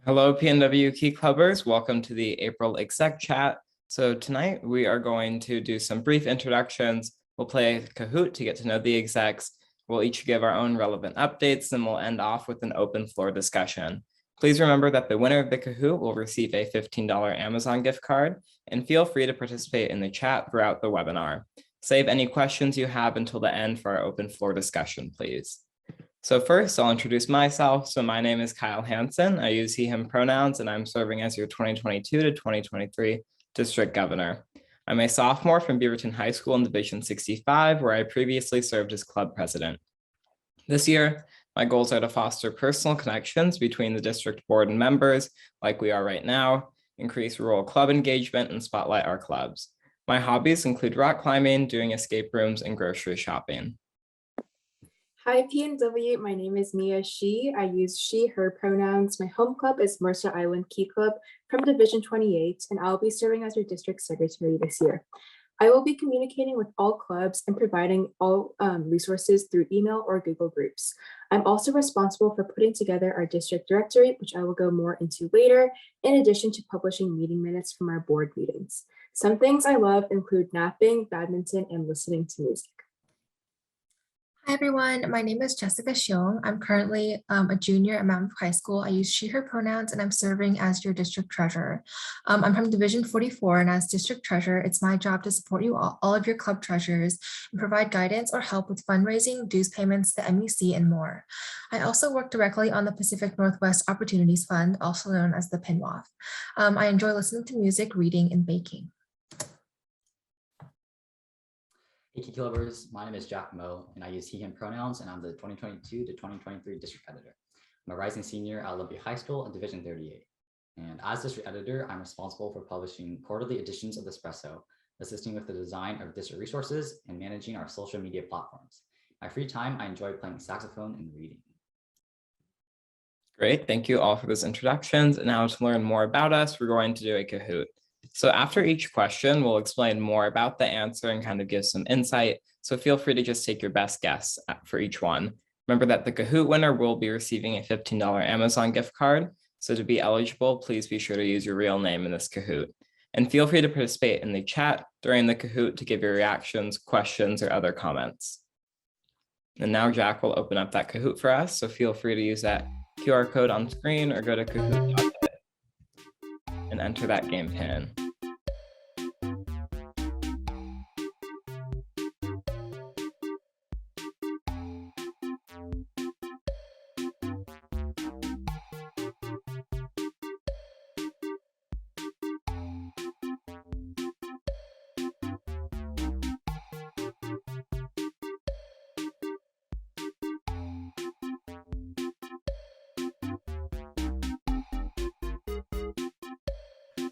Hello, PNW Key Clubbers. Welcome to the April Exec Chat. So tonight we are going to do some brief introductions. We'll play Kahoot to get to know the execs. We'll each give our own relevant updates, and we'll end off with an open floor discussion. Please remember that the winner of the Kahoot will receive a $15 Amazon gift card, and feel free to participate in the chat throughout the webinar. Save any questions you have until the end for our open floor discussion, please. So first, I'll introduce myself. So my name is Kyle Hansen. I use he, him pronouns, and I'm serving as your 2022 to 2023 district governor. I'm a sophomore from Beaverton High School in Division 65, where I previously served as club president. This year, my goals are to foster personal connections between the district board and members, like we are right now, increase rural club engagement, and spotlight our clubs. My hobbies include rock climbing, doing escape rooms, and grocery shopping. Hi PNW, my name is Mia She. I use she, her pronouns. My home club is Mercer Island Key Club from Division 28, and I'll be serving as your district secretary this year. I will be communicating with all clubs and providing all resources through email or Google Groups. I'm also responsible for putting together our district directory, which I will go more into later, in addition to publishing meeting minutes from our board meetings. Some things I love include napping, badminton, and listening to music. Hi everyone, my name is Jessica Xiong. I'm currently a junior at Mountain High School. I use she, her pronouns, and I'm serving as your district treasurer. I'm from Division 44, and as district treasurer, it's my job to support you all of your club treasurers and provide guidance or help with fundraising, dues payments, the MEC, and more. I also work directly on the Pacific Northwest Opportunities Fund, also known as the PNWAF. I enjoy listening to music, reading, and baking. Hey Key Clubbers, my name is Jack Moe, and I use he, him pronouns, and I'm the 2022 to 2023 district editor. I'm a rising senior at Olympia High School in Division 38. And as district editor, I'm responsible for publishing quarterly editions of Espresso, assisting with the design of district resources and managing our social media platforms. In my free time, I enjoy playing saxophone and reading. Great, thank you all for those introductions. And now to learn more about us, we're going to do a Kahoot. So after each question, we'll explain more about the answer and kind of give some insight. So feel free to just take your best guess for each one. Remember that the Kahoot winner will be receiving a $15 Amazon gift card. So to be eligible, please be sure to use your real name in this Kahoot. And feel free to participate in the chat during the Kahoot to give your reactions, questions, or other comments. And now Jack will open up that Kahoot for us. So feel free to use that QR code on screen or go to kahoot.it and enter that game pin.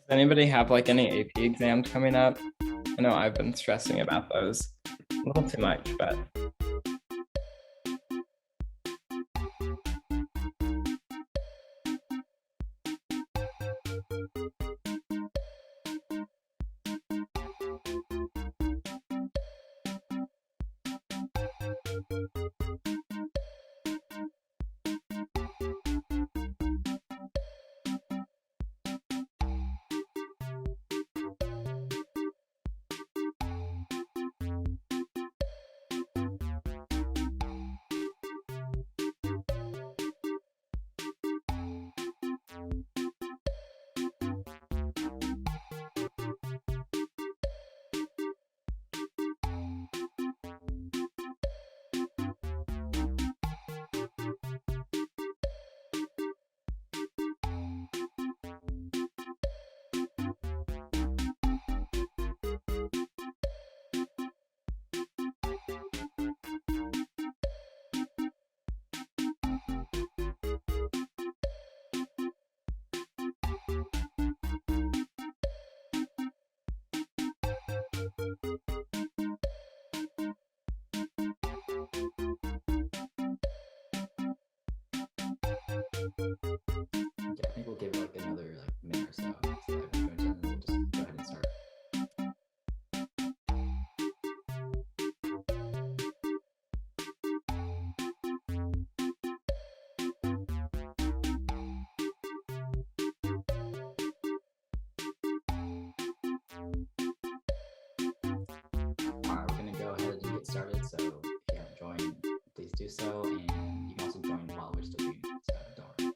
Does anybody have like any AP exams coming up? I know I've been stressing about those a little too much, but. get started. So if you haven't joined, please do so. And you can also join while we're still doing it. So don't worry.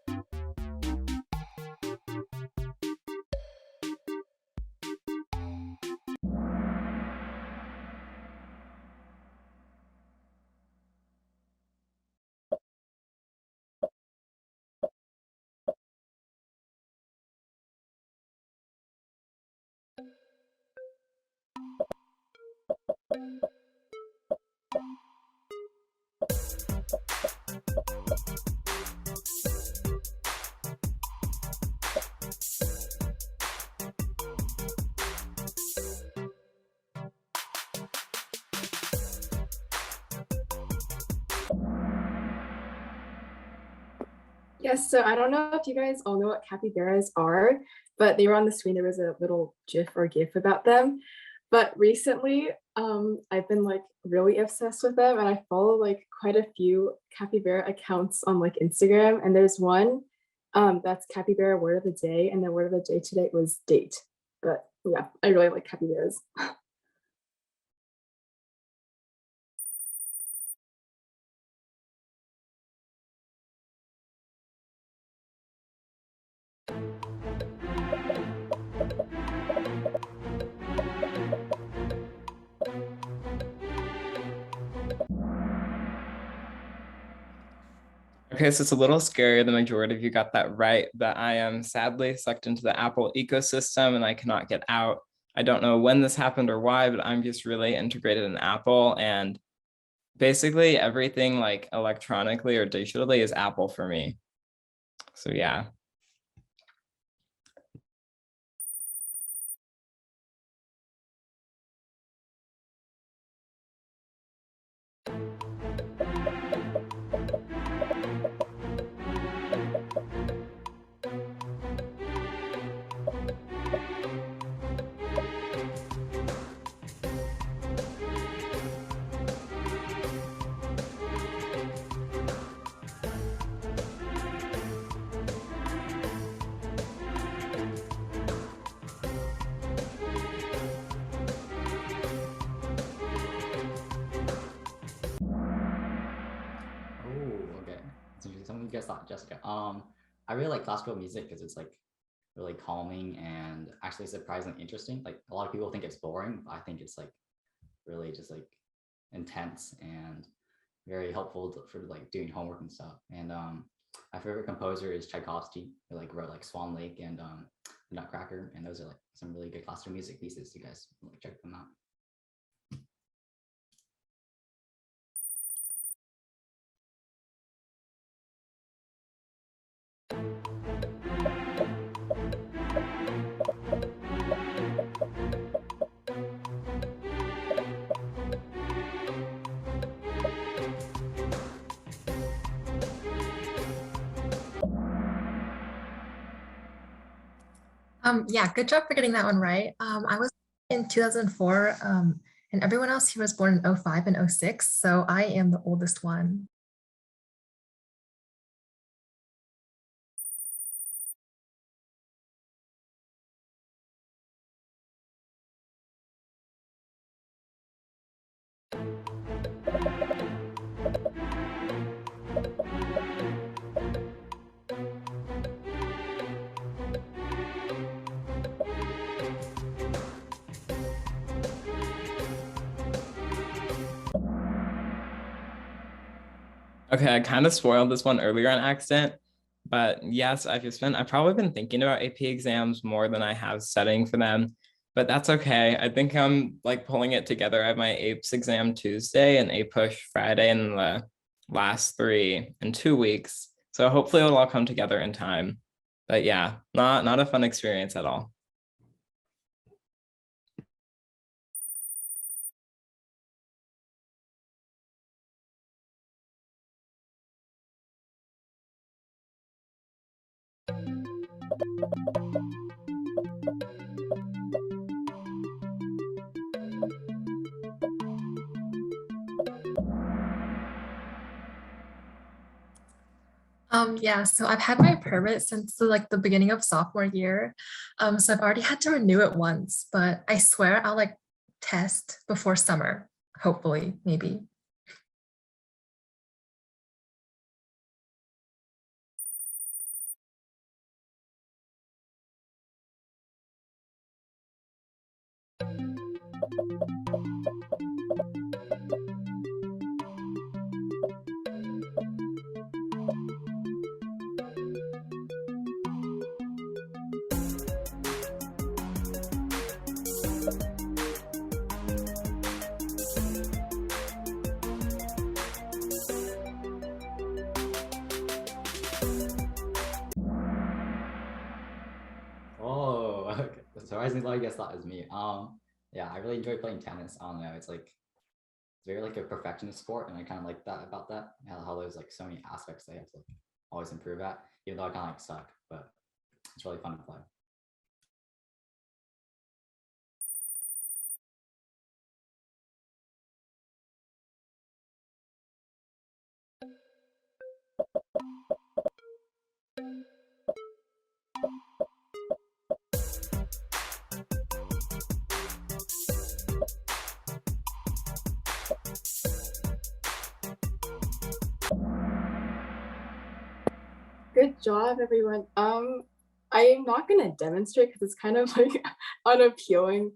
Yes, so I don't know if you guys all know what capybaras are, but they were on the screen. There was a little GIF or GIF about them. But recently, I've been like really obsessed with them, and I follow like quite a few capybara accounts on like Instagram. And there's one that's capybara word of the day, and the word of the day today was date. But yeah, I really like capybaras. Okay, so it's a little scary. The majority of you got that right, but I am sadly sucked into the Apple ecosystem and I cannot get out. I don't know when this happened or why, but I'm just really integrated in Apple, and basically everything like electronically or digitally is Apple for me. So yeah. Oh, okay. That's interesting. Someone you guys thought, Jessica. I really like classical music because it's like really calming and actually surprisingly interesting. Like a lot of people think it's boring, but I think it's like really just like intense and very helpful for like doing homework and stuff. And my favorite composer is Tchaikovsky, who like wrote like Swan Lake and The Nutcracker, and those are like some really good classical music pieces. You guys like check them out. Yeah, good job for getting that one right. I was in 2004, and everyone else here was born in 05 and 06, so I am the oldest one. Okay, I kind of spoiled this one earlier on accident, but yes, I've probably been thinking about AP exams more than I have studying for them, but that's okay. I think I'm like pulling it together. I have my APES exam Tuesday and APUSH Friday and the last 3 in 2 weeks. So hopefully it'll all come together in time. But yeah, not a fun experience at all. Yeah, so I've had my permit since the beginning of sophomore year. So I've already had to renew it once, but I swear I'll like test before summer. hopefully, maybe. Oh, okay. Surprisingly, a lot of you guys thought it was me. Yeah, I really enjoy playing tennis. I don't know, it's very like a perfectionist sport, and I kind of like that about that. How there's like so many aspects they have to always improve at, even though I kind of like suck, but it's really fun to play. Good job, everyone. I'm not gonna demonstrate because it's kind of like unappealing,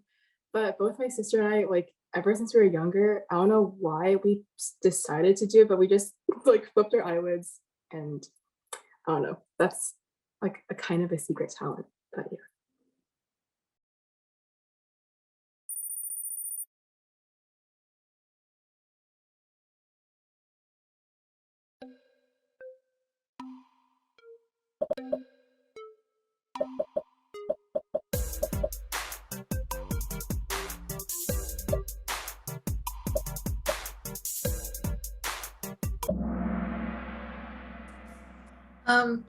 but both my sister and I, like ever since we were younger, I don't know why we decided to do it, but we just like flipped our eyelids, and I don't know. That's like a kind of a secret talent, but yeah.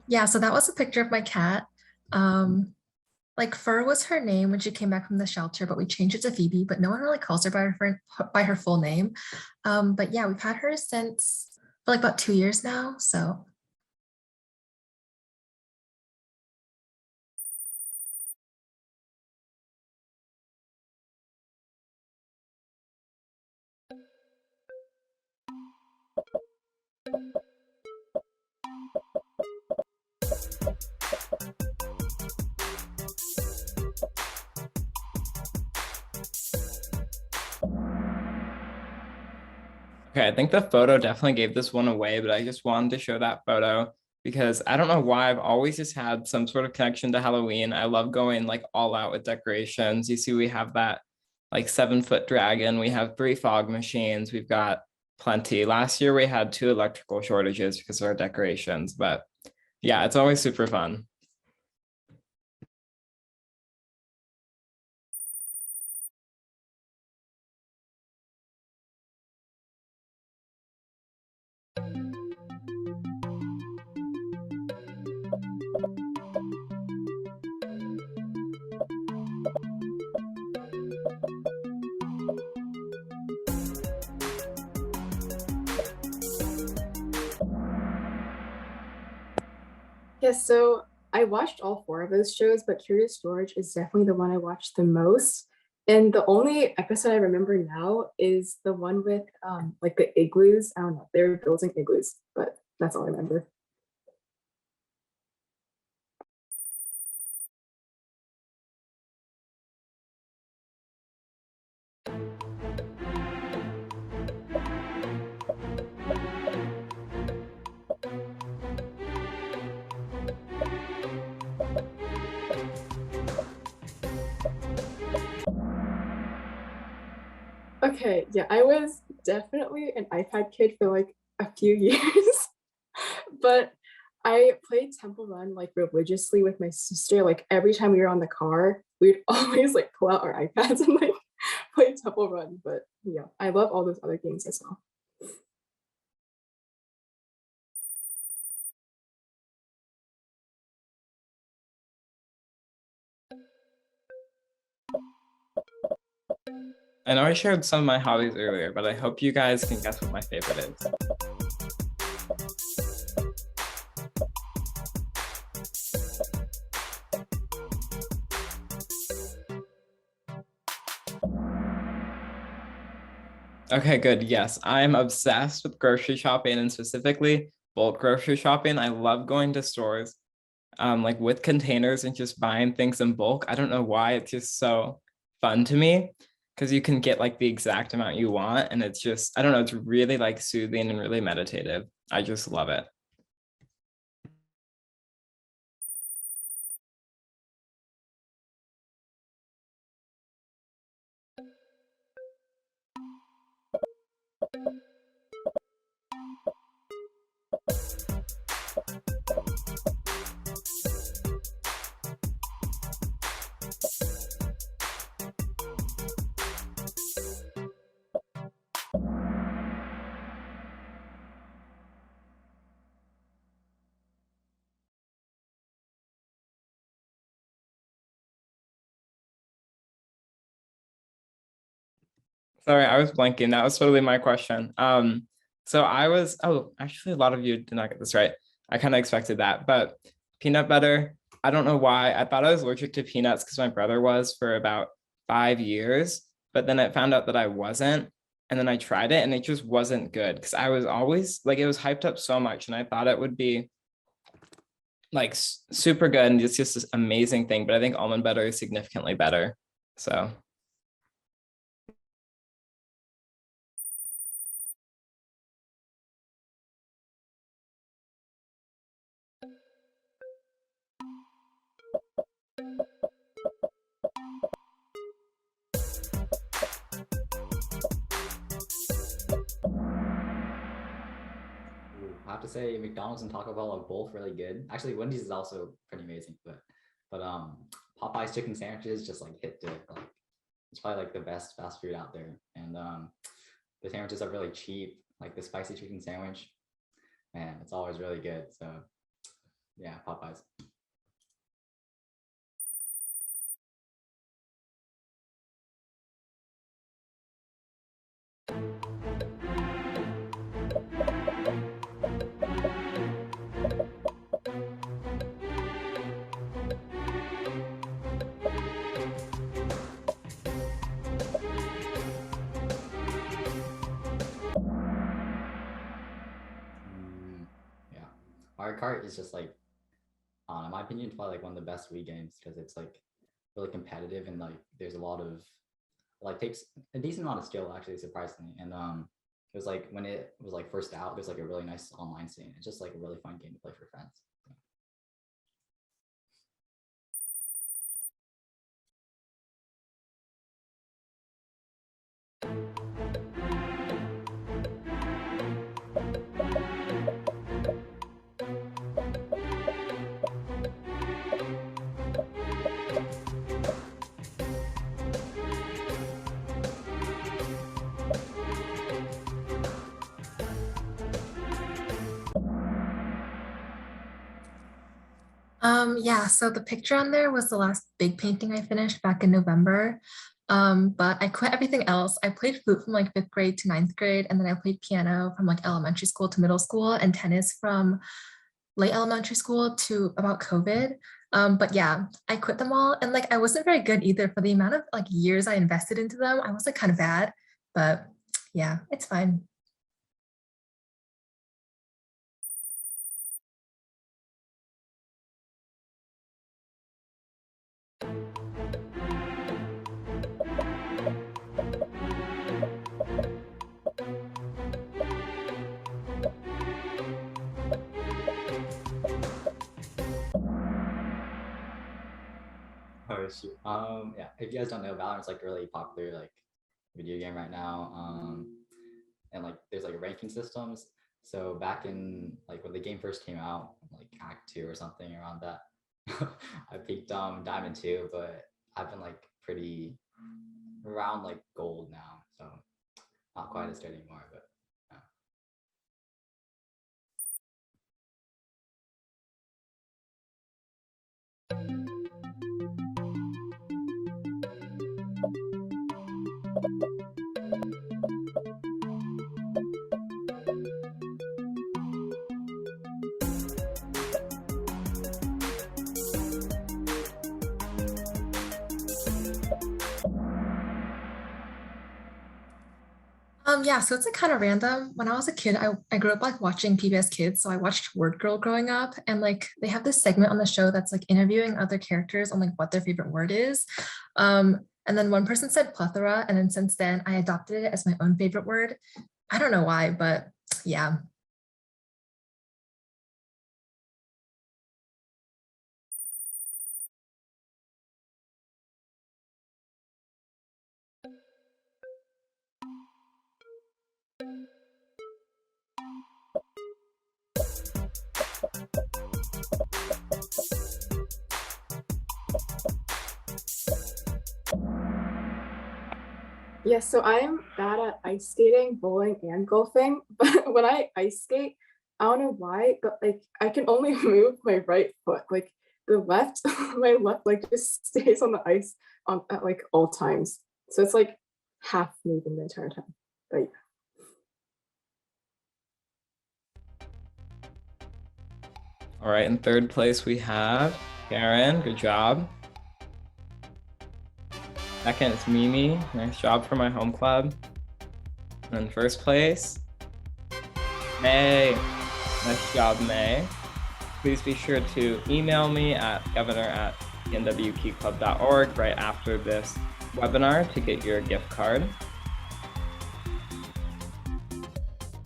Yeah, so that was a picture of my cat. Like Fur was her name when she came back from the shelter, but we changed it to Phoebe, but no one really calls her by her full name. But yeah, we've had her since for like about 2 years now. So Okay, I think the photo definitely gave this one away, but I just wanted to show that photo because I don't know why I've always just had some sort of connection to Halloween. I love going like all out with decorations. You see, we have that like 7-foot dragon. We have 3 fog machines. We've got plenty. Last year we had 2 electrical shortages because of our decorations, but yeah, it's always super fun. Yes, so I watched all 4 of those shows, but Curious George is definitely the one I watched the most. And the only episode I remember now is the one with like the igloos. I don't know, they were building igloos, but that's all I remember. Okay, yeah, I was definitely an iPad kid for like a few years, but I played Temple Run like religiously with my sister. Like every time we were on the car, we'd always like pull out our iPads and like play Temple Run. But yeah, I love all those other games as well. I know I shared some of my hobbies earlier, but I hope you guys can guess what my favorite is. Okay, good. Yes, I'm obsessed with grocery shopping and specifically bulk grocery shopping. I love going to stores like with containers and just buying things in bulk. I don't know why, it's just so fun to me because you can get like the exact amount you want and it's just, I don't know, it's really like soothing and really meditative. I just love it. Sorry, I was blanking. That was totally my question. So I was, oh, actually, a lot of you did not get this right. I kind of expected that, but peanut butter, I don't know why. I thought I was allergic to peanuts because my brother was for about 5 years, but then I found out that I wasn't. And then I tried it and it just wasn't good because I was always like, it was hyped up so much and I thought it would be like super good and it's just this amazing thing. But I think almond butter is significantly better. So. I have to say McDonald's and Taco Bell are both really good. Actually, Wendy's is also pretty amazing, but Popeye's chicken sandwiches just like hit it. Like it's probably like the best fast food out there. And the sandwiches are really cheap. Like the spicy chicken sandwich, man, it's always really good. So yeah, Popeyes. Yeah, Mario Kart is just like, in my opinion, it's probably like one of the best Wii games because it's like really competitive and like there's a lot of like takes a decent amount of skill actually, surprisingly. And it was like when it was like first out, there's like a really nice online scene. It's just like a really fun game to play for friends. Yeah, so the picture on there was the last big painting I finished back in November. But I quit everything else. I played flute from like 5th grade to 9th grade, and then I played piano from like elementary school to middle school and tennis from late elementary school to about COVID. But yeah, I quit them all. And like I wasn't very good either for the amount of like years I invested into them. I was like kind of bad, but yeah, it's fine. Oh shoot. Yeah, if you guys don't know, Valorant's like a really popular like video game right now. And like there's like ranking systems. So back in like when the game first came out, like Act 2 or something around that, I peaked Diamond 2, but I've been like pretty around like gold now. So not quite as good anymore, but Yeah, so it's like kind of random. When I was a kid, I grew up like watching PBS Kids. So I watched Word Girl growing up, and like they have this segment on the show that's like interviewing other characters on like what their favorite word is. And then one person said plethora, and then since then I adopted it as my own favorite word. I don't know why, but yeah. Yes, so I'm bad at ice skating, bowling, and golfing. But when I ice skate, I don't know why, but like I can only move my right foot. Like the left, my left leg just stays on the ice at like all times. So it's like half moving the entire time. But yeah. All right, in third place we have Karen. Good job. Second is Mimi. Nice job for my home club. And in first place, May. Nice job, May. Please be sure to email me at governor@pnwkeyclub.org right after this webinar to get your gift card.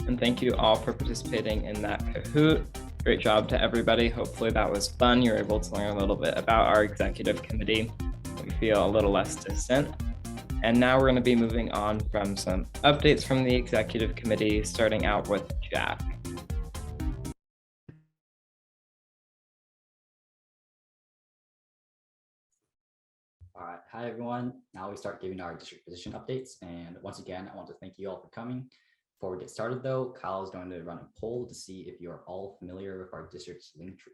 And thank you all for participating in that Kahoot. Great job to everybody. Hopefully that was fun. You're able to learn a little bit about our executive committee. We feel a little less distant. And now we're going to be moving on from some updates from the executive committee, starting out with Jack. All right, hi everyone. Now we start giving our district position updates. And once again, I want to thank you all for coming. Before we get started though, Kyle is going to run a poll to see if you are all familiar with our district's link tree.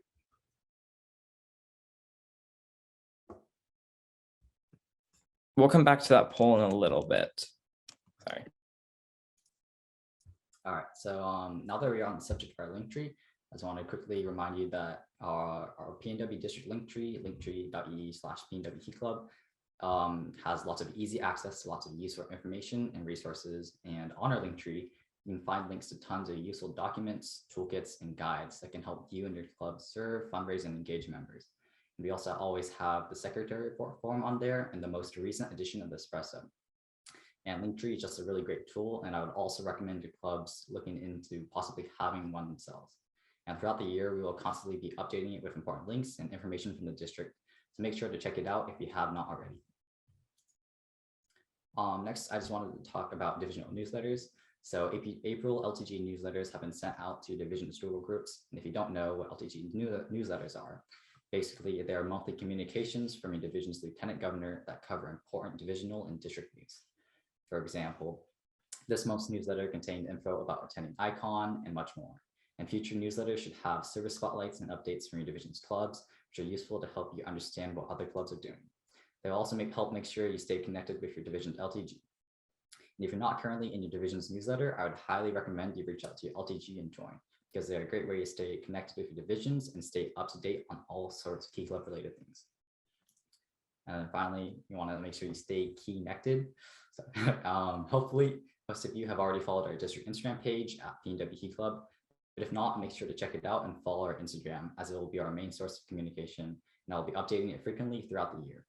We'll come back to that poll in a little bit. Sorry. All right, so now that we're on the subject of our link tree, I just want to quickly remind you that our PNW district link tree, linktree.ee/PNWKeyClub, has lots of easy access to lots of useful information and resources. And on our link tree, you can find links to tons of useful documents, toolkits, and guides that can help you and your club serve, fundraise, and engage members. And we also always have the secretary form on there and the most recent edition of the Espresso. And Linktree is just a really great tool, and I would also recommend your clubs looking into possibly having one themselves. And throughout the year, we will constantly be updating it with important links and information from the district. So make sure to check it out if you have not already. Next, I just wanted to talk about divisional newsletters. So April LTG newsletters have been sent out to division struggle groups. And if you don't know what LTG newsletters are, basically they are monthly communications from your division's lieutenant governor that cover important divisional and district news. For example, this month's newsletter contained info about attending ICON and much more. And future newsletters should have service spotlights and updates from your division's clubs, which are useful to help you understand what other clubs are doing. They'll also help make sure you stay connected with your division's LTG. And if you're not currently in your division's newsletter, I would highly recommend you reach out to your LTG and join, because they're a great way to stay connected with your divisions and stay up to date on all sorts of key club related things. And then finally, you want to make sure you stay key connected. So hopefully most of you have already followed our district Instagram page at PNW Key Club. But if not, make sure to check it out and follow our Instagram, as it will be our main source of communication, and I'll be updating it frequently throughout the year.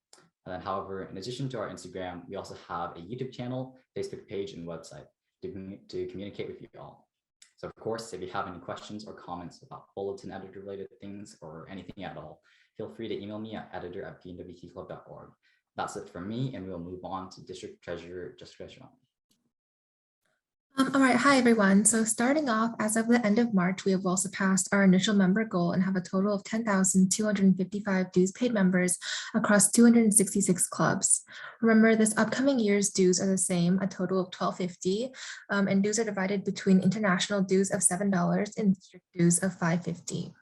And then, however, in addition to our Instagram, we also have a YouTube channel, Facebook page, and website to communicate with you all. So of course, if you have any questions or comments about bulletin editor related things or anything at all, feel free to email me at editor@pnwkeyclub.org. That's it from me, and we'll move on to District Treasurer Jessica Shawn. All right, hi everyone. So starting off, as of the end of March, we have well surpassed our initial member goal and have a total of 10,255 dues paid members across 266 clubs. Remember, this upcoming year's dues are the same, a total of $12.50, and dues are divided between international dues of $7 and district dues of $5.50.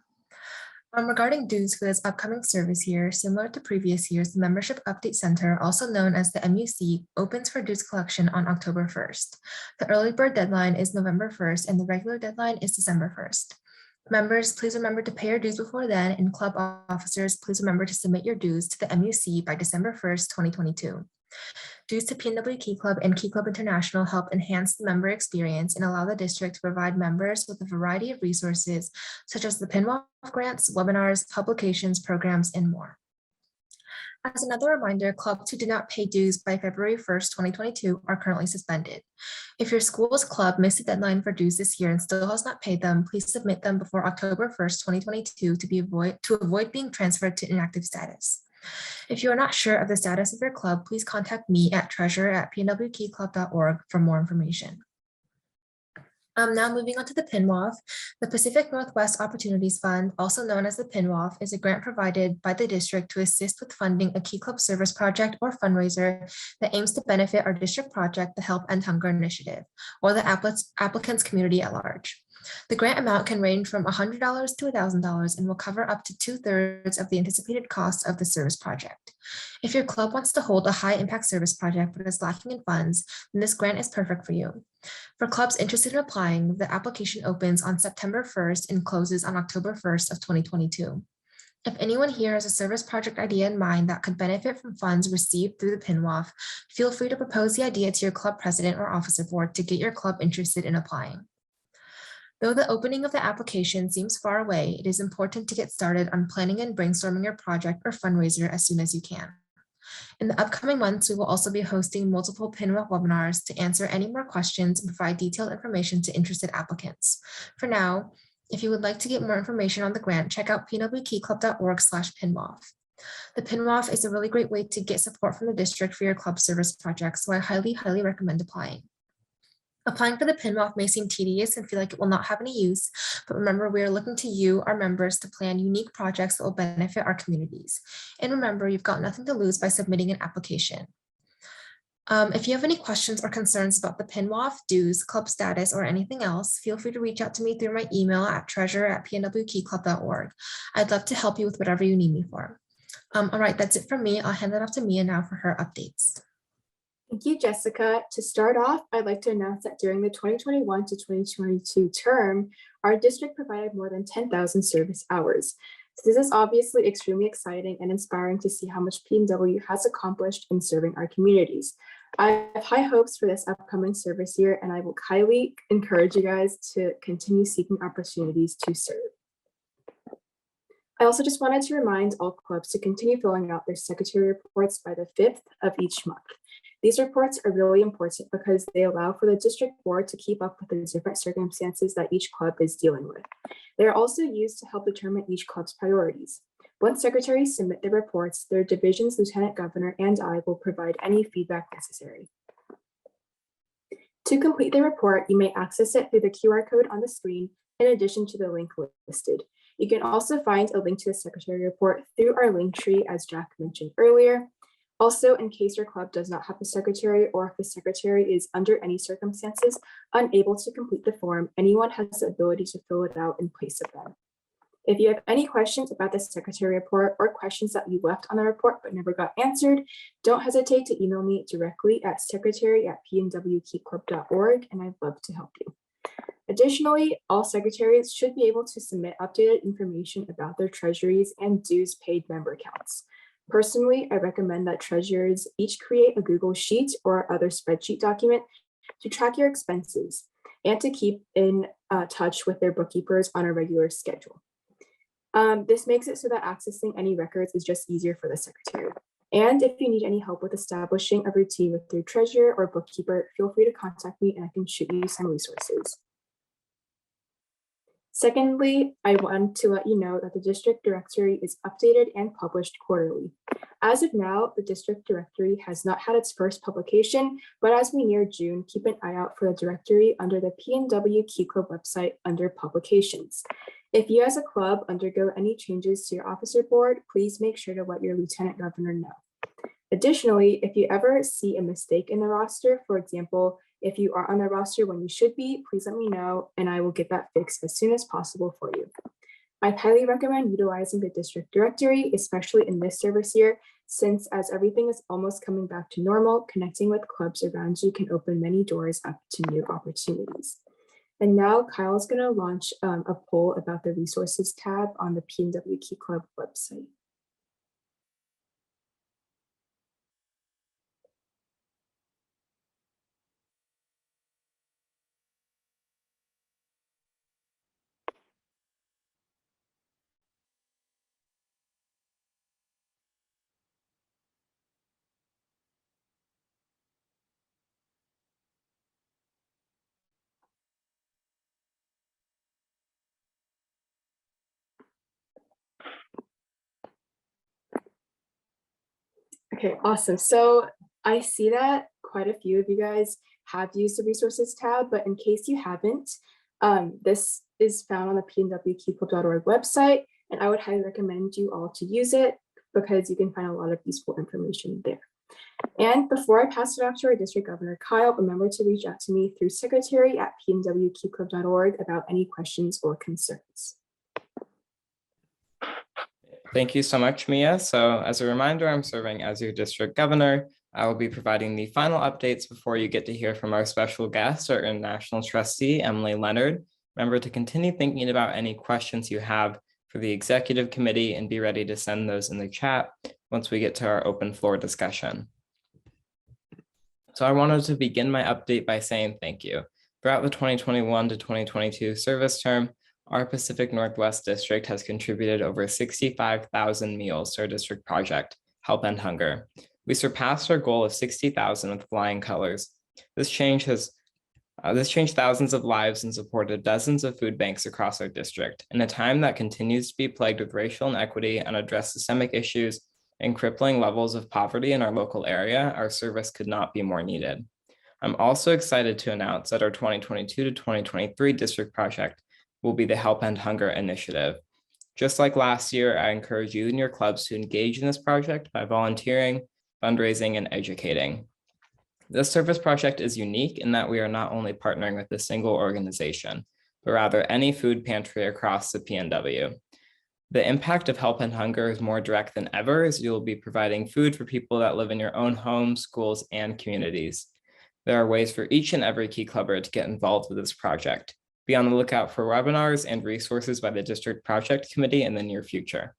Regarding dues for this upcoming service year, similar to previous years, the Membership Update Center, also known as the MUC, opens for dues collection on October 1st. The early bird deadline is November 1st, and the regular deadline is December 1st. Members, please remember to pay your dues before then, and club officers, please remember to submit your dues to the MUC by December 1st, 2022. Dues to PNW Key Club and Key Club International help enhance the member experience and allow the district to provide members with a variety of resources, such as the PNWAF grants, webinars, publications, programs, and more. As another reminder, clubs who did not pay dues by February 1st, 2022 are currently suspended. If your school's club missed the deadline for dues this year and still has not paid them, please submit them before October 1st, 2022 to avoid being transferred to inactive status. If you are not sure of the status of your club, please contact me at treasurer@pnwkeyclub.org for more information. Now moving on to the PNWAF. The Pacific Northwest Opportunities Fund, also known as the PNWAF, is a grant provided by the district to assist with funding a Key Club service project or fundraiser that aims to benefit our district project, the Help End Hunger Initiative, or the applicant's community at large. The grant amount can range from $100 to $1,000 and will cover up to 2/3 of the anticipated cost of the service project. If your club wants to hold a high impact service project but is lacking in funds, then this grant is perfect for you. For clubs interested in applying, the application opens on September 1st and closes on October 1st of 2022. If anyone here has a service project idea in mind that could benefit from funds received through the PNWAF, feel free to propose the idea to your club president or officer board to get your club interested in applying. Though the opening of the application seems far away, it is important to get started on planning and brainstorming your project or fundraiser as soon as you can. In the upcoming months, we will also be hosting multiple PNWAF webinars to answer any more questions and provide detailed information to interested applicants. For now, if you would like to get more information on the grant, check out pnwkeyclub.org/PNWAF. The PNWAF is a really great way to get support from the district for your club service projects, so I highly recommend applying. Applying for the PNWAF may seem tedious and feel like it will not have any use, but remember, we are looking to you, our members, to plan unique projects that will benefit our communities. And remember, you've got nothing to lose by submitting an application. If you have any questions or concerns about the PNWAF, dues, club status, or anything else, feel free to reach out to me through my email at treasurer@pnwkeyclub.org. I'd love to help you with whatever you need me for. All right, that's it from me. I'll hand it off to Mia now for her updates. Thank you, Jessica. To start off, I'd like to announce that during the 2021 to 2022 term, our district provided more than 10,000 service hours. So this is obviously extremely exciting and inspiring to see how much PNW has accomplished in serving our communities. I have high hopes for this upcoming service year, and I will highly encourage you guys to continue seeking opportunities to serve. I also just wanted to remind all clubs to continue filling out their secretary reports by the 5th of each month. These reports are really important because they allow for the district board to keep up with the different circumstances that each club is dealing with. They are also used to help determine each club's priorities. Once secretaries submit their reports, their division's lieutenant governor and I will provide any feedback necessary. To complete the report, you may access it through the QR code on the screen in addition to the link listed. You can also find a link to the secretary report through our link tree, as Jack mentioned earlier. Also, in case your club does not have a secretary, or if the secretary is under any circumstances unable to complete the form, anyone has the ability to fill it out in place of them. If you have any questions about the secretary report or questions that you left on the report but never got answered, don't hesitate to email me directly at secretary@pnwkeyclub.org, and I'd love to help you. Additionally, all secretaries should be able to submit updated information about their treasuries and dues paid member counts. Personally, I recommend that treasurers each create a Google Sheet or other spreadsheet document to track your expenses and to keep in touch with their bookkeepers on a regular schedule. This makes it so that accessing any records is just easier for the secretary. And if you need any help with establishing a routine with your treasurer or bookkeeper, feel free to contact me and I can shoot you some resources. Secondly, I want to let you know that the district directory is updated and published quarterly. As of now, the district directory has not had its first publication, but as we near June, keep an eye out for the directory under the PNW Key Club website under publications. If you as a club undergo any changes to your officer board, please make sure to let your lieutenant governor know. Additionally, if you ever see a mistake in the roster, for example, if you are on the roster when you should be, please let me know and I will get that fixed as soon as possible for you. I highly recommend utilizing the district directory, especially in this service year, since as everything is almost coming back to normal, connecting with clubs around you can open many doors up to new opportunities. And now Kyle's going to launch a poll about the resources tab on the PNW Key Club website. Okay, awesome. So I see that quite a few of you guys have used the resources tab, but in case you haven't, this is found on the pnwkeyclub.org website, and I would highly recommend you all to use it because you can find a lot of useful information there. And before I pass it off to our district governor, Kyle, remember to reach out to me through secretary@pnwkeyclub.org about any questions or concerns. Thank you so much, Mia. So as a reminder, I'm serving as your district governor. I will be providing the final updates before you get to hear from our special guest, our international trustee, Emily Leonard. Remember to continue thinking about any questions you have for the executive committee and be ready to send those in the chat once we get to our open floor discussion. So I wanted to begin my update by saying thank you. Throughout the 2021 to 2022 service term, our Pacific Northwest District has contributed over 65,000 meals to our district project, Help End Hunger. We surpassed our goal of 60,000 with flying colors. This changed thousands of lives and supported dozens of food banks across our district. In a time that continues to be plagued with racial inequity and address systemic issues and crippling levels of poverty in our local area, our service could not be more needed. I'm also excited to announce that our 2022 to 2023 district project will be the Help End Hunger initiative. Just like last year, I encourage you and your clubs to engage in this project by volunteering, fundraising, and educating. This service project is unique in that we are not only partnering with a single organization, but rather any food pantry across the PNW. The impact of Help End Hunger is more direct than ever, as you will be providing food for people that live in your own homes, schools, and communities. There are ways for each and every Key Clubber to get involved with this project. Be on the lookout for webinars and resources by the District Project Committee in the near future.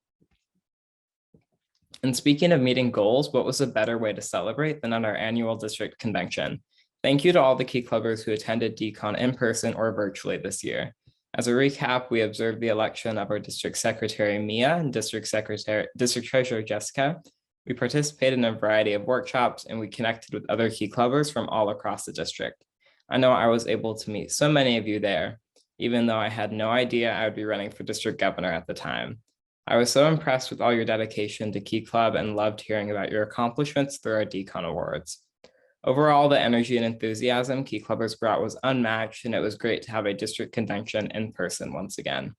And speaking of meeting goals, what was a better way to celebrate than at our annual district convention? Thank you to all the Key Clubbers who attended DCON in person or virtually this year. As a recap, we observed the election of our District Secretary Mia and District Treasurer Jessica. We participated in a variety of workshops and we connected with other Key Clubbers from all across the district. I know I was able to meet so many of you there, even though I had no idea I would be running for district governor at the time. I was so impressed with all your dedication to Key Club and loved hearing about your accomplishments through our DCON awards. Overall, the energy and enthusiasm Key Clubbers brought was unmatched, and it was great to have a district convention in person once again.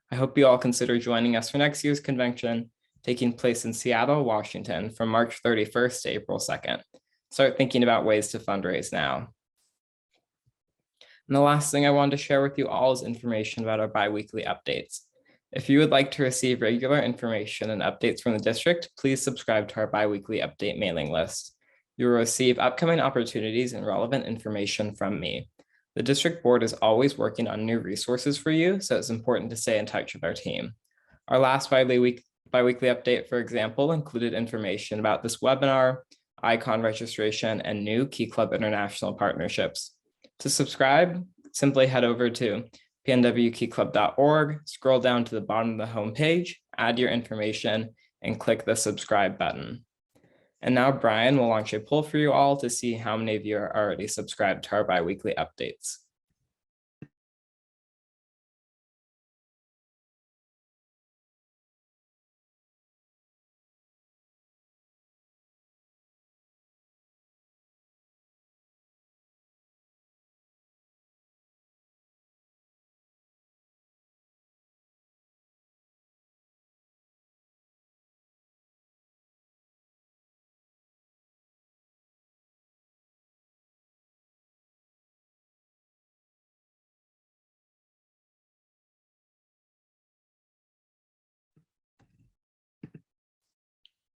I hope you all consider joining us for next year's convention, taking place in Seattle, Washington from March 31st to April 2nd. Start thinking about ways to fundraise now. And the last thing I wanted to share with you all is information about our biweekly updates. If you would like to receive regular information and updates from the district, please subscribe to our biweekly update mailing list. You will receive upcoming opportunities and relevant information from me. The district board is always working on new resources for you, so it's important to stay in touch with our team. Our last biweekly update, for example, included information about this webinar, icon registration, and new Key Club international partnerships. To subscribe, simply head over to pnwkeyclub.org, scroll down to the bottom of the homepage, add your information, and click the subscribe button. And now Brian will launch a poll for you all to see how many of you are already subscribed to our biweekly updates.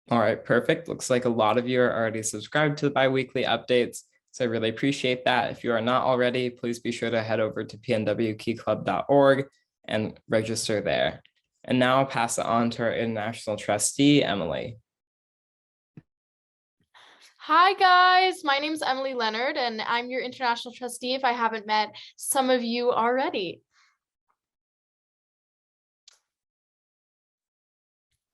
All right, perfect. Looks like a lot of you are already subscribed to the biweekly updates, so I really appreciate that. If you are not already, please be sure to head over to pnwkeyclub.org and register there. And now I'll pass it on to our international trustee, Emily. Hi guys, my name is Emily Leonard and I'm your international trustee if I haven't met some of you already.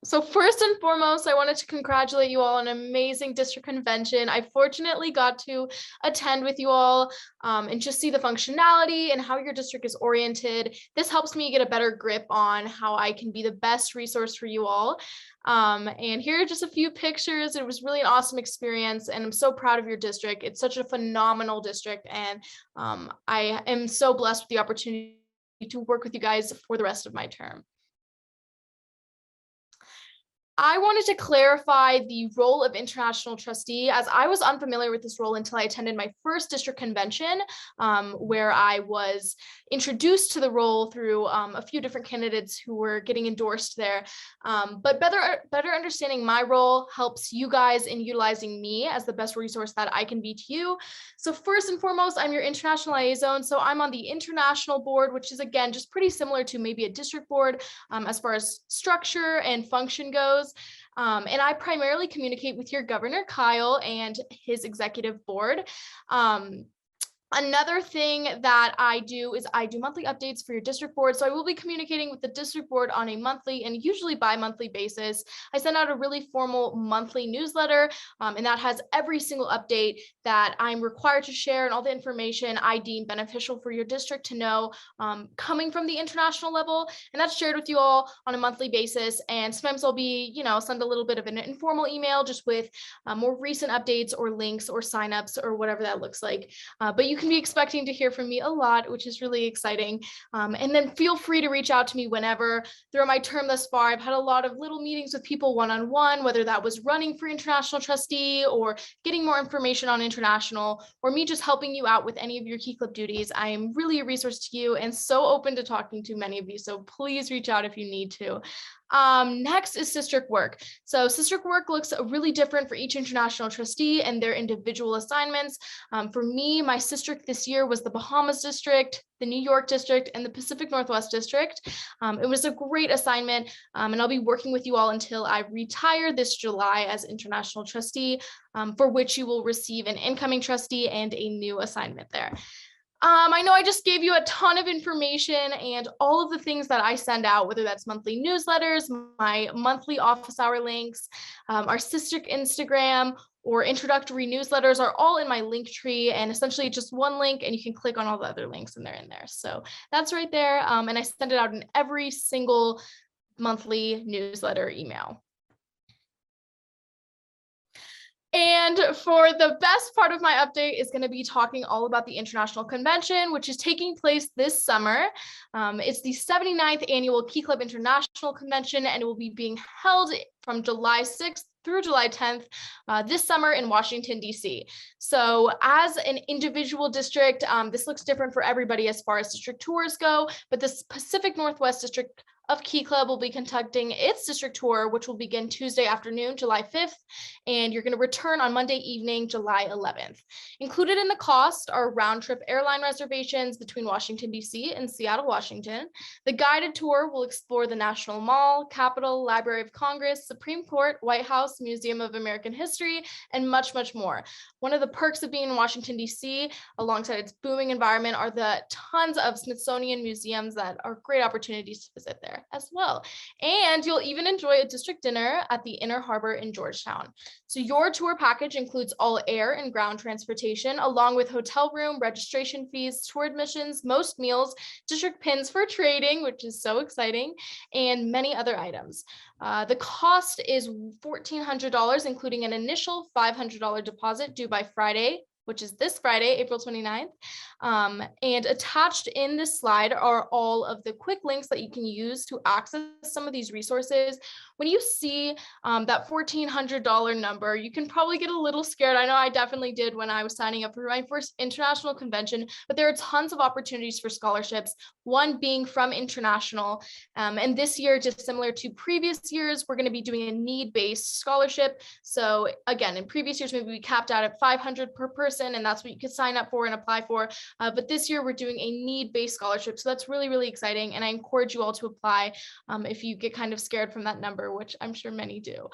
So first and foremost, I wanted to congratulate you all on an amazing district convention. I fortunately got to attend with you all and just see the functionality and how your district is oriented. This helps me get a better grip on how I can be the best resource for you all. And here are just a few pictures. It was really an awesome experience, and I'm so proud of your district. It's such a phenomenal district, and I am so blessed with the opportunity to work with you guys for the rest of my term. I wanted to clarify the role of international trustee, as I was unfamiliar with this role until I attended my first district convention, where I was introduced to the role through a few different candidates who were getting endorsed there. But better understanding my role helps you guys in utilizing me as the best resource that I can be to you. So first and foremost, I'm your international liaison. So I'm on the international board, which is, again, just pretty similar to maybe a district board as far as structure and function goes. And I primarily communicate with your governor, Kyle, and his executive board. Another thing that I do is I do monthly updates for your district board. So I will be communicating with the district board on a monthly and usually bi-monthly basis. I send out a really formal monthly newsletter, and that has every single update that I'm required to share and all the information I deem beneficial for your district to know coming from the international level. And that's shared with you all on a monthly basis. And sometimes I'll be, send a little bit of an informal email just with more recent updates or links or signups or whatever that looks like. But you can be expecting to hear from me a lot, which is really exciting. And then feel free to reach out to me whenever. Throughout my term thus far, I've had a lot of little meetings with people one-on-one, whether that was running for international trustee or getting more information on international, or me just helping you out with any of your Key Club duties. I am really a resource to you and so open to talking to many of you. So please reach out if you need to. Next is district work. So district work looks really different for each international trustee and their individual assignments. For me, my district this year was the Bahamas district, the New York district, and the Pacific Northwest district. It was a great assignment, and I'll be working with you all until I retire this July as international trustee, for which you will receive an incoming trustee and a new assignment there. I know I just gave you a ton of information, and all of the things that I send out, whether that's monthly newsletters, my monthly office hour links, our district Instagram, or introductory newsletters are all in my link tree, and essentially just one link and you can click on all the other links and they're in there. So that's right there. And I send it out in every single monthly newsletter email. And for the best part of my update is going to be talking all about the International Convention, which is taking place this summer. It's the 79th Annual Key Club International Convention, and it will be being held from July 6th through July 10th this summer in Washington, D.C. So as an individual district, this looks different for everybody as far as district tours go, but the Pacific Northwest District of Key Club will be conducting its district tour, which will begin Tuesday afternoon, July 5th, and you're going to return on Monday evening, July 11th. Included in the cost are round-trip airline reservations between Washington, D.C. and Seattle, Washington. The guided tour will explore the National Mall, Capitol, Library of Congress, Supreme Court, White House, Museum of American History, and much, much more. One of the perks of being in Washington, D.C., alongside its booming environment, are the tons of Smithsonian museums that are great opportunities to visit there as well. And you'll even enjoy a district dinner at the Inner Harbor in Georgetown. So your tour package includes all air and ground transportation, along with hotel room, registration fees, tour admissions, most meals, district pins for trading, which is so exciting, and many other items. The cost is $1,400, including an initial $500 deposit due by Friday, which is this Friday, April 29th. And attached in this slide are all of the quick links that you can use to access some of these resources. When you see that $1,400 number, you can probably get a little scared. I know I definitely did when I was signing up for my first international convention, but there are tons of opportunities for scholarships, one being from international. And this year, just similar to previous years, we're going to be doing a need-based scholarship. So again, in previous years, maybe we capped out at $500 per person, and that's what you could sign up for and apply for. But this year we're doing a need-based scholarship. So that's really, really exciting. And I encourage you all to apply if you get kind of scared from that number, which I'm sure many do.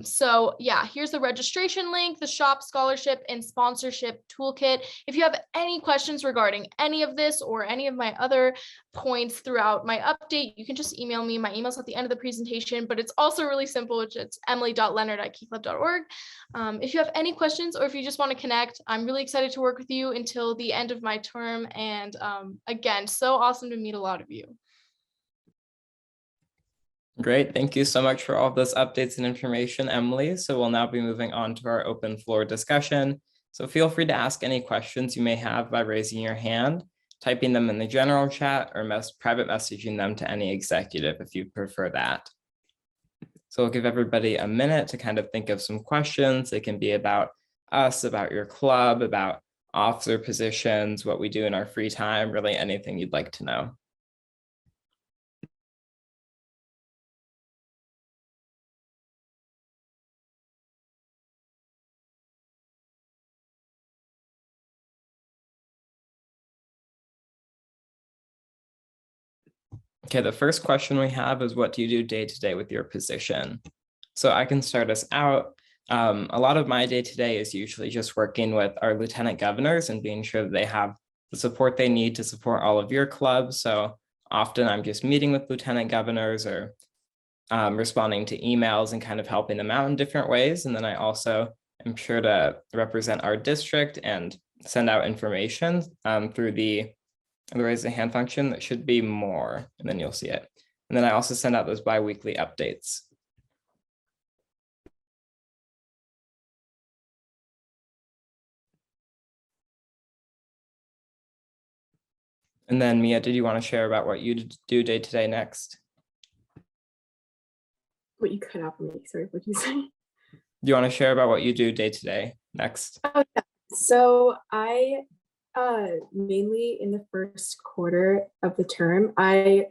So yeah, here's the registration link, the shop scholarship and sponsorship toolkit. If you have any questions regarding any of this or any of my other points throughout my update, you can just email me. My email's at the end of the presentation, but it's also really simple. It's emily.leonard@keyclub.org. If you have any questions or if you just want to connect, I'm really excited to work with you until the end of my term. And again, so awesome to meet a lot of you. Great. Thank you so much for all of those updates and information, Emily. So we'll now be moving on to our open floor discussion. So feel free to ask any questions you may have by raising your hand, typing them in the general chat, or private messaging them to any executive if you prefer that. So we'll give everybody a minute to kind of think of some questions. They can be about us, about your club, about officer positions, what we do in our free time, really anything you'd like to know. Okay, the first question we have is, what do you do day to day with your position? So I can start us out. A lot of my day to day is usually just working with our lieutenant governors and being sure that they have the support they need to support all of your clubs. So often I'm just meeting with lieutenant governors or responding to emails and kind of helping them out in different ways. And then I also am sure to represent our district and send out information through the raise the hand function. That should be more, and then you'll see it. And then I also send out those bi-weekly updates. And then Mia, did you want to share about what you do day to day next? What you cut out for me, sorry, what did you say? Do you want to share about what you do day to day next? Oh, yeah. So I mainly in the first quarter of the term, I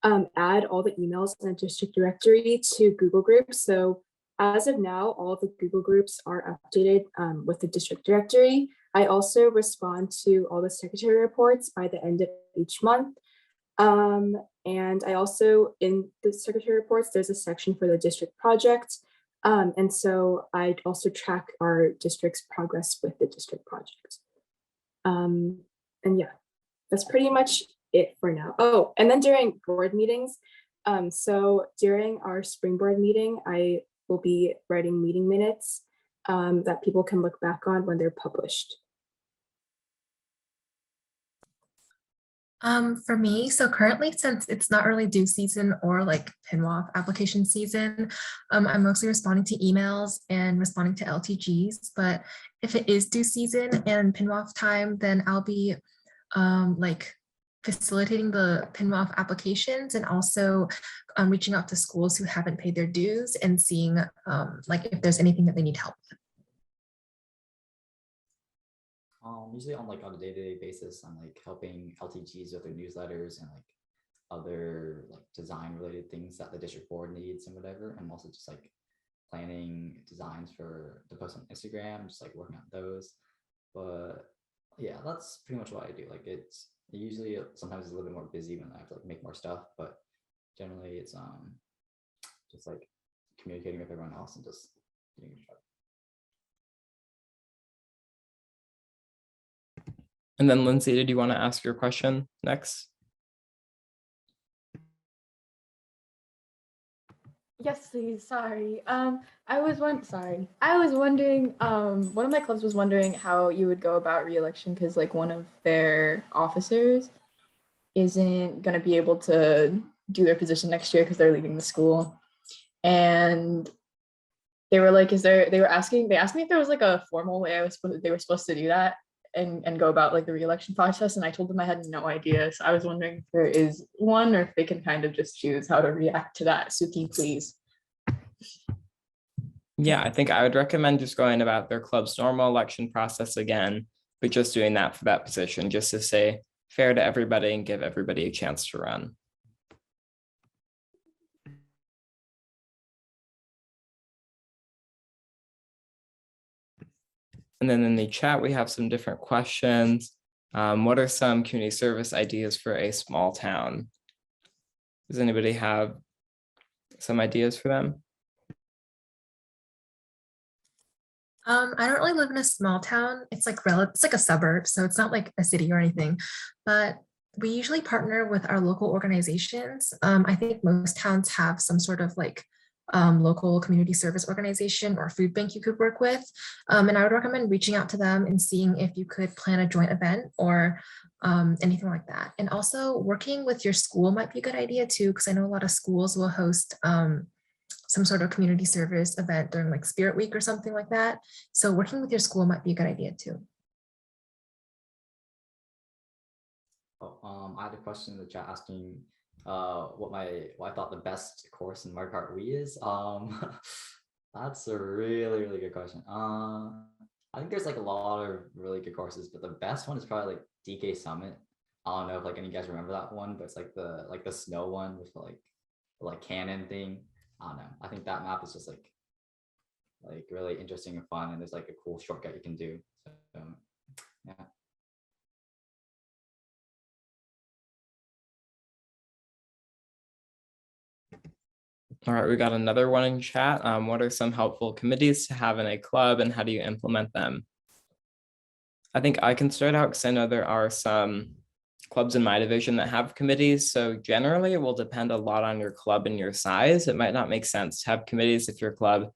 add all the emails in the district directory to Google Groups. So as of now, all the Google Groups are updated with the district directory. I also respond to all the secretary reports by the end of each month. And I also, in the secretary reports, there's a section for the district project. And so I also track our district's progress with the district project. And yeah, that's pretty much it for now. Oh, and then during board meetings, so during our spring board meeting, I will be writing meeting minutes that people can look back on when they're published. For me, so currently, since it's not really due season or like PNWAF application season, I'm mostly responding to emails and responding to LTGs. But if it is due season and PNWAF time, then I'll be like facilitating the PNWAF applications and also reaching out to schools who haven't paid their dues and seeing like if there's anything that they need help with. Usually on a day-to-day basis, I'm like helping LTGs with their newsletters and like other like design related things that the district board needs and whatever. I'm also just like planning designs for the post on Instagram, just like working on those. But yeah, that's pretty much what I do. Like it's usually sometimes it's a little bit more busy when I have to like make more stuff, but generally it's just like communicating with everyone else and just getting it started. And then Lindsay, did you want to ask your question next? Yes, please. Sorry. I was wondering, one of my clubs was wondering how you would go about re-election because like one of their officers isn't going to be able to do their position next year because they're leaving the school. And they were like, they asked me if there was like a formal way they were supposed to do that and go about like the re-election process. And I told them I had no idea. So I was wondering if there is one or if they can kind of just choose how to react to that. Suki, please. Yeah, I think I would recommend just going about their club's normal election process again, but just doing that for that position, just to stay fair to everybody and give everybody a chance to run. And then in the chat, we have some different questions. What are some community service ideas for a small town? Does anybody have some ideas for them? I don't really live in a small town. It's like a suburb, so it's not like a city or anything. But we usually partner with our local organizations. I think most towns have some sort of like local community service organization or food bank you could work with. And I would recommend reaching out to them and seeing if you could plan a joint event or anything like that. And also working with your school might be a good idea too, because I know a lot of schools will host some sort of community service event during like Spirit Week or something like that. So working with your school might be a good idea too. I had a question in the chat asking what I thought the best course in Mario Kart Wii is. That's a really good question. I think there's like a lot of really good courses, but the best one is probably like DK Summit. I don't know if like any of you guys remember that one, but it's like the snow one with like cannon thing. I don't know. I think that map is just like really interesting and fun, and there's like a cool shortcut you can do. So yeah. All right, we got another one in chat. What are some helpful committees to have in a club and how do you implement them? I think I can start out because I know there are some clubs in my division that have committees. So generally it will depend a lot on your club and your size. It might not make sense to have committees if your club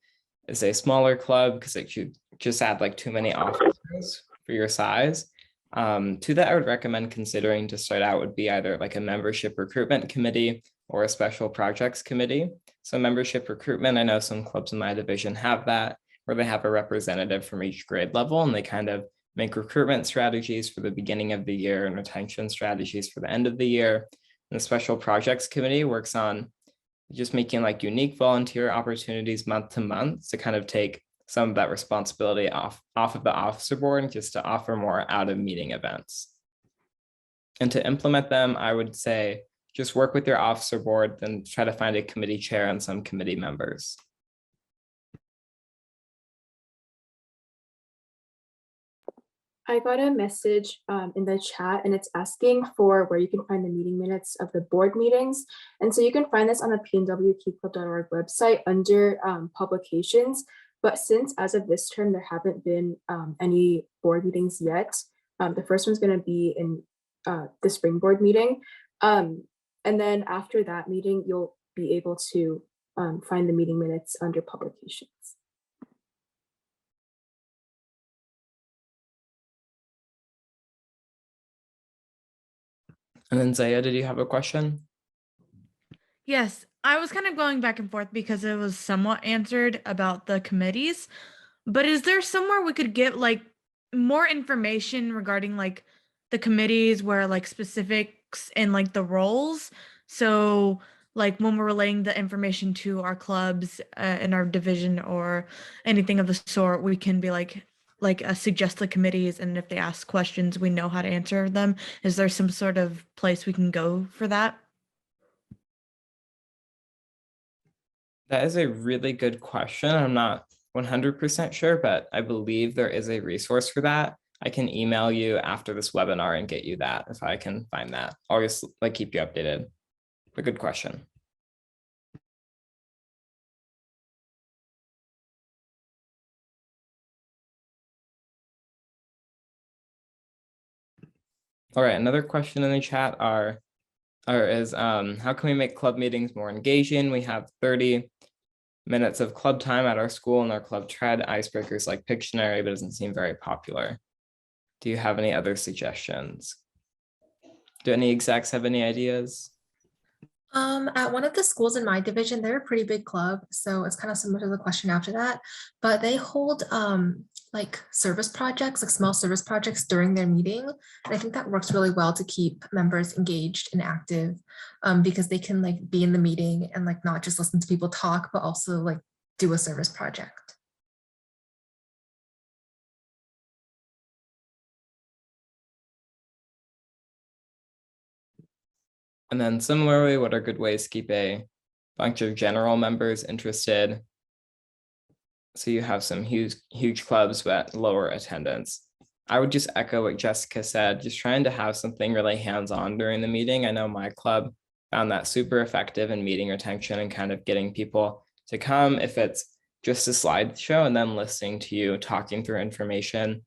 is a smaller club because it should just add like too many officers for your size. Two that I would recommend considering to start out would be either like a membership recruitment committee or a special projects committee. So membership recruitment, I know some clubs in my division have that, where they have a representative from each grade level and they kind of make recruitment strategies for the beginning of the year and retention strategies for the end of the year. And the special projects committee works on just making like unique volunteer opportunities month to month to kind of take some of that responsibility off of the officer board just to offer more out of meeting events. And to implement them, I would say just work with your officer board, then try to find a committee chair and some committee members. I got a message in the chat and it's asking for where you can find the meeting minutes of the board meetings. And so you can find this on the pnwkeyclub.org website under publications. But since as of this term, there haven't been any board meetings yet. The first one's going to be in the spring board meeting. And then after that meeting, you'll be able to find the meeting minutes under publications. And then Zaya, did you have a question? Yes, I was kind of going back and forth because it was somewhat answered about the committees, but is there somewhere we could get like more information regarding like the committees where like specifics and like the roles? So like when we're relaying the information to our clubs in our division or anything of the sort, we can be like suggest the committees, and if they ask questions, we know how to answer them. Is there some sort of place we can go for that? That is a really good question. I'm not 100% sure, but I believe there is a resource for that. I can email you after this webinar and get you that if I can find that. I'll just like keep you updated. A good question. All right, another question in the chat is how can we make club meetings more engaging? We have 30 minutes of club time at our school, and our club tried icebreakers like Pictionary, but it doesn't seem very popular. Do you have any other suggestions? Do any execs have any ideas? At one of the schools in my division, they're a pretty big club, so it's kind of similar to the question after that, but they hold like service projects, like small service projects during their meeting. And I think that works really well to keep members engaged and active because they can like be in the meeting and like not just listen to people talk, but also like do a service project. And then similarly, what are good ways to keep a bunch of general members interested? So you have some huge clubs, but lower attendance. I would just echo what Jessica said, just trying to have something really hands-on during the meeting. I know my club found that super effective in meeting retention and kind of getting people to come. If it's just a slideshow and then listening to you talking through information,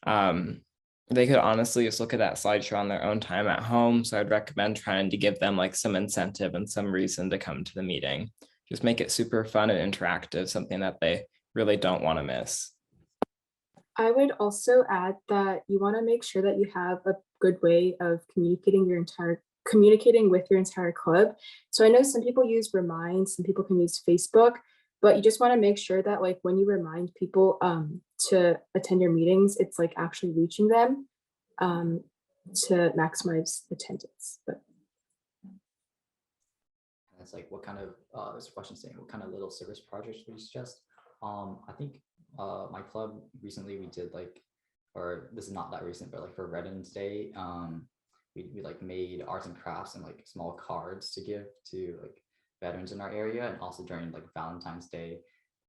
they could honestly just look at that slideshow on their own time at home. So I'd recommend trying to give them like some incentive and some reason to come to the meeting, just make it super fun and interactive, something that they really don't want to miss. I would also add that you want to make sure that you have a good way of communicating with your entire club. So I know some people use Remind, some people can use Facebook, but you just want to make sure that like when you remind people to attend your meetings, it's like actually reaching them to maximize attendance. But It's like, what kind of, this question saying, what kind of little service projects would you suggest? I think my club recently we did like, or this is not that recent, but like for Veterans Day, we like made arts and crafts and like small cards to give to like veterans in our area. And also during like Valentine's Day,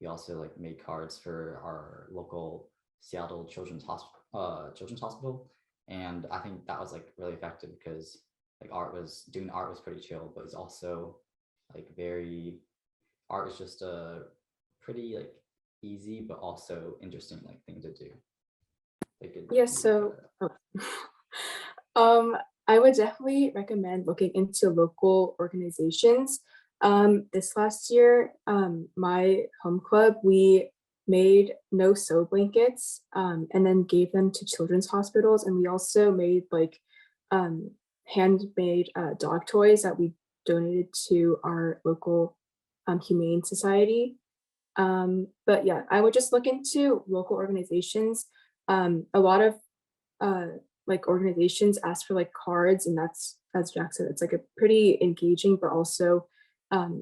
we also like made cards for our local Seattle Children's Hospital. And I think that was like really effective because like doing art was pretty chill, but it's also like art is just a pretty like easy but also interesting like thing to do. I would definitely recommend looking into local organizations. This last year, my home club, we made no-sew blankets and then gave them to children's hospitals. And we also made like handmade dog toys that we donated to our local humane society. But yeah, I would just look into local organizations. A lot of like organizations ask for like cards, and that's, as Jack said, it's like a pretty engaging but also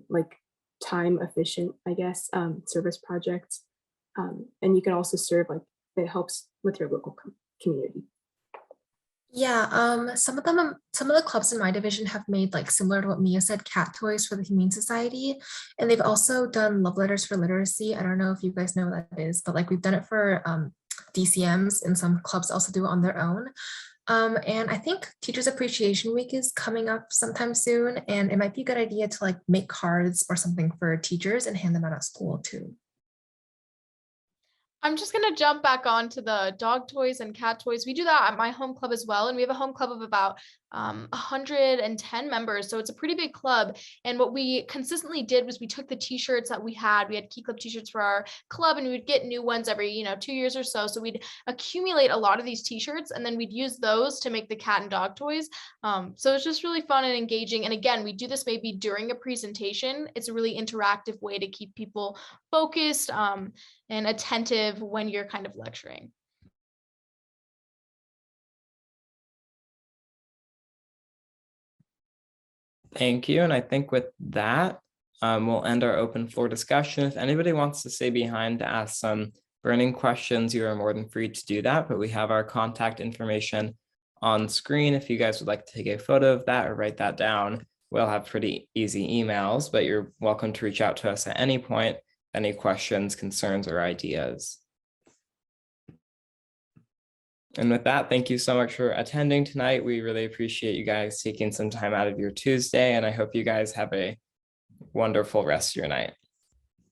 like time efficient, I guess, service projects. And you can also serve, like it helps with your local community. Yeah, some of the clubs in my division have made like similar to what Mia said, cat toys for the Humane Society, and they've also done love letters for literacy. I don't know if you guys know what that is, but like we've done it for DCMs, and some clubs also do it on their own. And I think Teachers Appreciation Week is coming up sometime soon, and it might be a good idea to like make cards or something for teachers and hand them out at school too. I'm just going to jump back onto the dog toys and cat toys. We do that at my home club as well. And we have a home club of about 110 members. So it's a pretty big club. And what we consistently did was we took the t-shirts that we had Key Club t-shirts for our club, and we would get new ones every, 2 years or so. So we'd accumulate a lot of these t-shirts, and then we'd use those to make the cat and dog toys. So it's just really fun and engaging. And again, we do this maybe during a presentation. It's a really interactive way to keep people focused and attentive when you're kind of lecturing. Thank you. And I think with that, we'll end our open floor discussion. If anybody wants to stay behind to ask some burning questions, you are more than free to do that, but we have our contact information on screen. If you guys would like to take a photo of that or write that down, we'll have pretty easy emails, but you're welcome to reach out to us at any point, any questions, concerns, or ideas. And with that, thank you so much for attending tonight. We really appreciate you guys taking some time out of your Tuesday, and I hope you guys have a wonderful rest of your night.